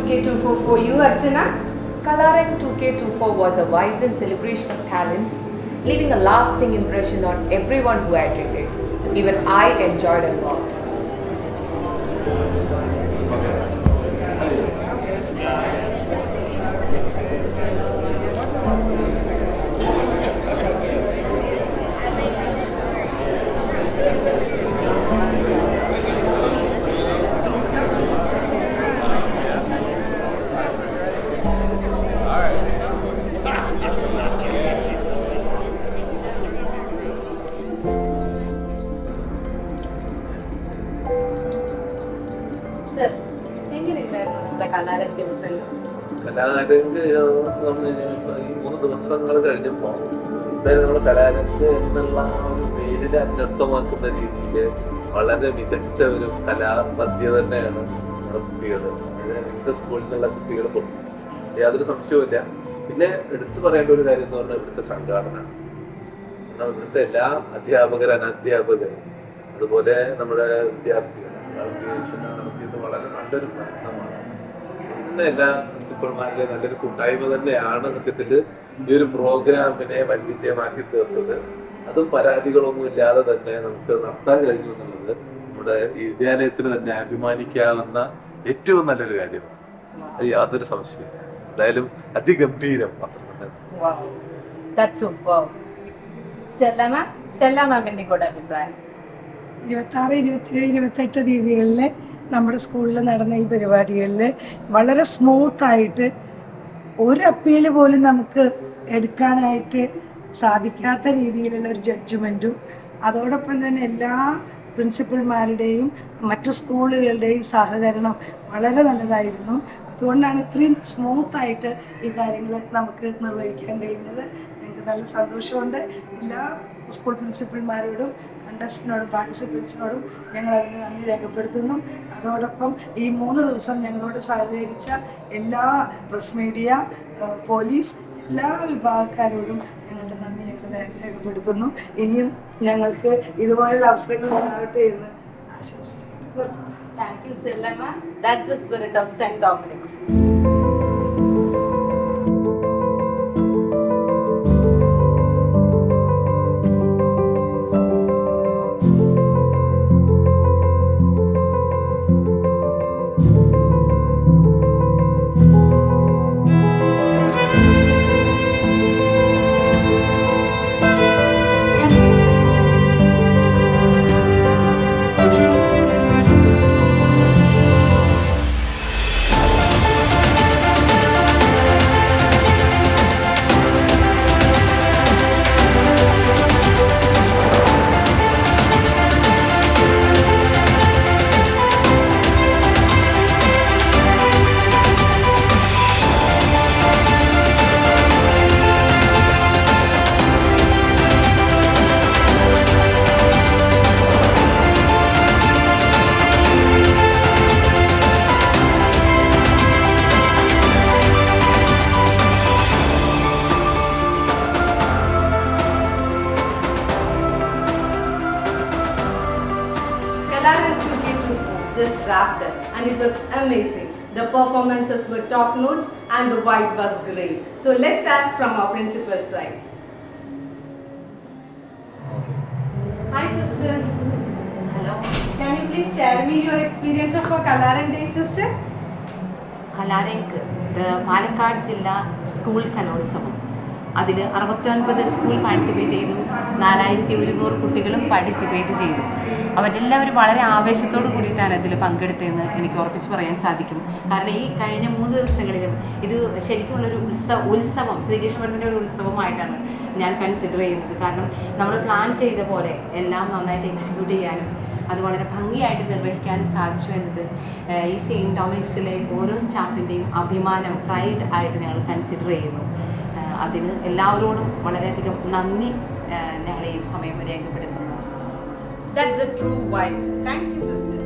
2K24 for you, Archana? Kalarang 2K24 was a vibrant celebration of talents, leaving a lasting impression on everyone who attended. Even I enjoyed a lot. Sir, എങ്ങനെയുണ്ടായിരുന്നു നമ്മുടെ കലാരംഗ ദിവസം? കലാരംഗ് ഈ 3 ദിവസങ്ങൾ കഴിഞ്ഞപ്പോൾ എന്തായാലും നമ്മുടെ കലാരംഗ് എന്നുള്ള ഒരു പേരിനെ അന്വർത്ഥമാക്കുന്ന രീതിയിൽ വളരെ മികച്ച ഒരു കലാസദ്യ തന്നെയാണ് നമ്മുടെ കുട്ടികൾ, എൻ്റെ സ്കൂളിൽ നിന്നുള്ള കുട്ടികൾ കൊടുക്കും. യാതൊരു സംശയവുമില്ല. പിന്നെ എടുത്തു പറയേണ്ട ഒരു കാര്യം എന്ന് പറഞ്ഞാൽ ഇവിടുത്തെ സംഘാടന, ഇവിടുത്തെ എല്ലാ അധ്യാപകർ, അനധ്യാപകർ, അതുപോലെ നമ്മുടെ വിദ്യാർത്ഥികൾ നടത്തിയത് വളരെ നല്ലൊരു പ്രയത്നമാണ്. ഇന്ന് എല്ലാ പ്രിൻസിപ്പൽമാരുടെ നല്ലൊരു കൂട്ടായ്മ തന്നെയാണ് സത്യത്തിൽ ഈ ഒരു പ്രോഗ്രാമിനെ വൻവിജയമാക്കി തീർത്തത്. അതും പരാതികളൊന്നും ഇല്ലാതെ തന്നെ നമുക്ക് നടത്താൻ കഴിഞ്ഞു എന്നുള്ളത് നമ്മുടെ ഈ വിദ്യാലയത്തിന് തന്നെ അഭിമാനിക്കാവുന്ന ഏറ്റവും നല്ലൊരു കാര്യമാണ്. അത് യാതൊരു സംശയമില്ല. എന്തായാലും അതിഗംഭീരം മാത്രം തന്നെ. സ്റ്റെല്ല മാമിന്റെ കൂടെ അഭിപ്രായം? 26, 27, 28 തീയതികളിൽ നമ്മുടെ സ്കൂളിൽ നടന്ന ഈ പരിപാടികളിൽ വളരെ സ്മൂത്തായിട്ട് ഒരു അപ്പീൽ പോലും നമുക്ക് എടുക്കാനായിട്ട് സാധിക്കാത്ത രീതിയിലുള്ള ഒരു ജഡ്ജ്മെൻറ്റും, അതോടൊപ്പം തന്നെ എല്ലാ പ്രിൻസിപ്പൽമാരുടെയും മറ്റു സ്കൂളുകളുടെയും സഹകരണം വളരെ നല്ലതായിരുന്നു. അതുകൊണ്ടാണ് ഇത്രയും സ്മൂത്തായിട്ട് ഈ കാര്യങ്ങൾ നമുക്ക് നിർവഹിക്കാൻ കഴിഞ്ഞത്. ഞങ്ങൾക്ക് നല്ല സന്തോഷമുണ്ട്. എല്ലാ സ്കൂൾ പ്രിൻസിപ്പൽമാരോടും കണ്ടസ്റ്റന്റിനോടും പാർട്ടിസിപ്പൻസിനോടും ഞങ്ങൾ അതിന് നന്ദി രേഖപ്പെടുത്തുന്നു. അതോടൊപ്പം ഈ 3 ദിവസം ഞങ്ങളോട് സഹകരിച്ച എല്ലാ പ്രസ് മീഡിയ, പോലീസ്, എല്ലാ വിഭാഗക്കാരോടും ഞങ്ങളുടെ നന്ദി ഞങ്ങൾ രേഖപ്പെടുത്തുന്നു. ഇനിയും ഞങ്ങൾക്ക് ഇതുപോലുള്ള അവസരങ്ങൾ ഉണ്ടാകട്ടെ എന്ന് ആശംസിക്കുന്നു. Thank you, Stella ma'am. That's the spirit of St. Dominic's. Kalarang 2K24 just wrapped up and it was amazing. The performances were top notch and the vibe was great. So let's ask from our principal side. Hi sister. Hello. Can you please share me your experience of a Kalarang day, sister? Kalarang Palakkad ജില്ലാ school കലോത്സവം, അതിൽ 69 school participate ചെയ്തു. 4100 കുട്ടികളും participate ചെയ്തു. അവരെല്ലാവരും വളരെ ആവേശത്തോടു കൂടിയിട്ടാണ് ഇതിൽ പങ്കെടുത്തതെന്ന് എനിക്ക് ഉറപ്പിച്ച് പറയാൻ സാധിക്കും. കാരണം ഈ കഴിഞ്ഞ 3 ദിവസങ്ങളിലും ഇത് ശരിക്കുമുള്ളൊരു ഉത്സവം, ശ്രീകൃഷ്ണപുരത്തിൻ്റെ ഒരു ഉത്സവമായിട്ടാണ് ഞാൻ കൺസിഡർ ചെയ്യുന്നത്. കാരണം നമ്മൾ പ്ലാൻ ചെയ്ത പോലെ എല്ലാം നന്നായിട്ട് എക്സിക്യൂട്ട് ചെയ്യാനും അത് വളരെ ഭംഗിയായിട്ട് നിർവഹിക്കാനും സാധിച്ചു എന്നത് ഈ സെയിൻറ്റ് ഡൊമിനിക്സിലെ ഓരോ സ്റ്റാഫിൻ്റെയും അഭിമാനം, പ്രൈഡ് ആയിട്ട് ഞങ്ങൾ കൺസിഡർ ചെയ്യുന്നു. അതിന് എല്ലാവരോടും വളരെയധികം നന്ദി ഞങ്ങൾ ഈ സമയം രേഖപ്പെടുത്തുന്നു. That's a true vibe. Thank you, sister.